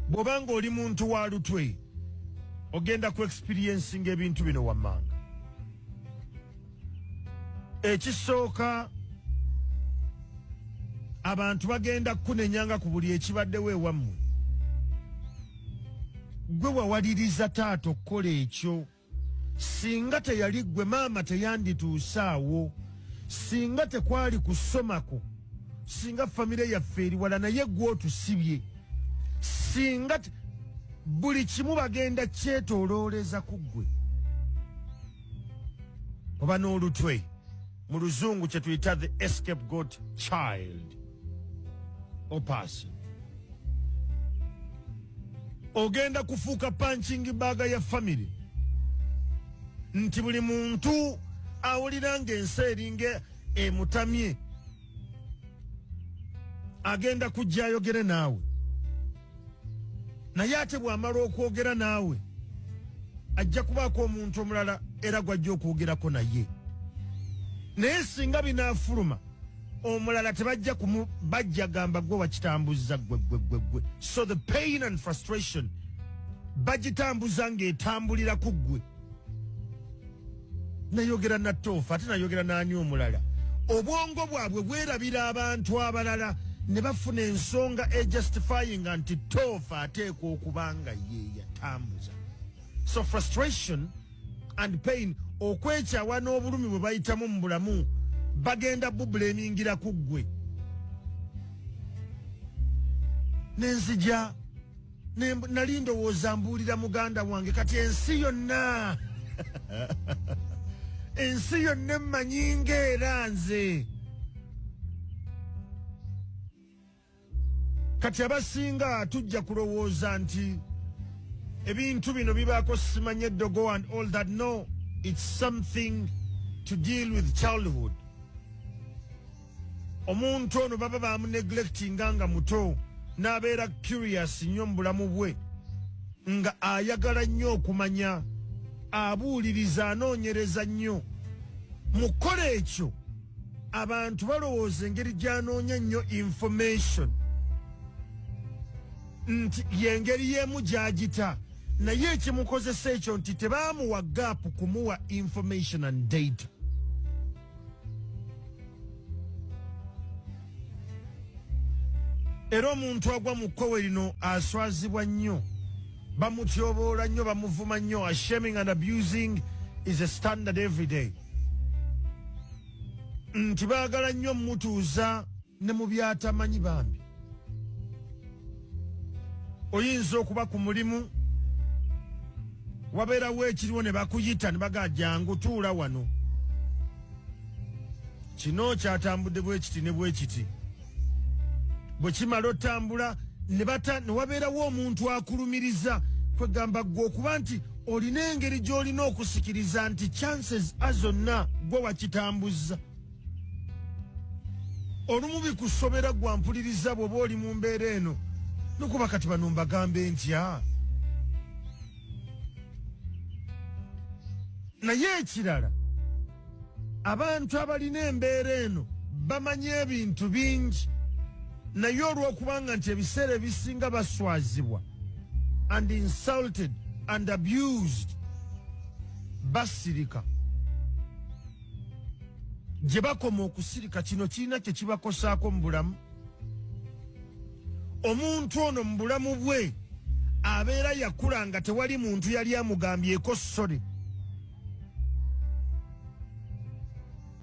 bw'obanga oli muntu wa lutwe ogenda ku experiencing ebintu bino wammanga. Ekisooka abantu bagenda kunenyanga ku buli ekibaddewo ewammwe. Gwe wawaliriza taata okukola ekyo. Singa teyali gwe maama teyandituusaawo. Singa tekwali kusomako. Singa famire yaffe eri wala naye gwe otusibye. Singa buli kimu bagenda kyetoolooleza ku ggwe. Oba n'olutwe mu luzungu kye tuyita the scapegoat child or person. Ogenda kufuuka punching bag ya family. Nti buli muntu awulira ng'ensi eringa emutamye agenda kujja ayogere naawe. Naye ate bw'amala okwogera naawe ajja kubaako omuntu omulala era gwajja okwogerako naye. Naye singa binaafuluma omulala tebajja bajja gamba gwe wakitambuza gwe. So the pain and frustration bagitambuza ng'etambulira ku ggwe. Nayogera na Toofa ate nayogera n'ani omulala. Obwongo bwabwe bwerabira abantu abalala ne bafuna ensonga justifying nti Toofa ateekwa okubanga ye yatambuza. So frustration and pain, okwekyawa n'obulumi bwe bayitamu mu bulamu bagenda bubulamingira ku ggwe. Nenzija nali ndowooza mbuulira muganda wange kati ensi yonna ensi yonna emmanyi ng'era nze. Kati abasinga tujja kulowooza nti ebintu bino bibaako simanye eddogo and all that. No, it's something to deal with childhood. Omuntu ono baba bamuneglectinga nga muto n'abeera curious nnyo mu bulamu bwe nga ayagala nnyo okumanya, abuuliriza, anoonyereza nnyo. Mu kukola ekyo abantu balowooza engeri gy'anoonya nnyo information nti y'engeri y'emu gy'agita. Naye ekimukozesa ekyo nti tebaamuwa gaapu kumuwa information and data. Era omuntu agwa mu kkowe lino aswazibwa nnyo, bamutyoboola nnyo, bamuvuma nnyo. Shaming and abusing is a standard every day. Nti baagala nnyo mutuuza ne mu byatamanyi bambi. Oyinza okuba ku mulimu wabeerawo ekiriwo ne bakuyita ne bagaa jangu tuula wano, kino kyatambudde bwe kiti ne bwe kiti. Bwe kimala otambula ne wabeerawo omuntu akulumiriza kwegamba gwe okuba nti olina engeri gy'olina okusikiriza nti chances azonna gwe wakitambuza. Olumu bikusobera gwampuliriza bw'oba oli mu mbeera eno nokuba kati bano mbagambe ntya. Naye ekirala, abantu abalina embeera eno bamanyi ebintu bingi, naye olw'okubanga nti ebiseera ebisinga baswazibwa and insulted and abused, basirika. Gye bakoma okusirika kino kirina kye kibakosaako mu bulamu. Omuntu ono mu bulamu bwe abeera yakula nga tewali muntu yali amugambyeko ssole.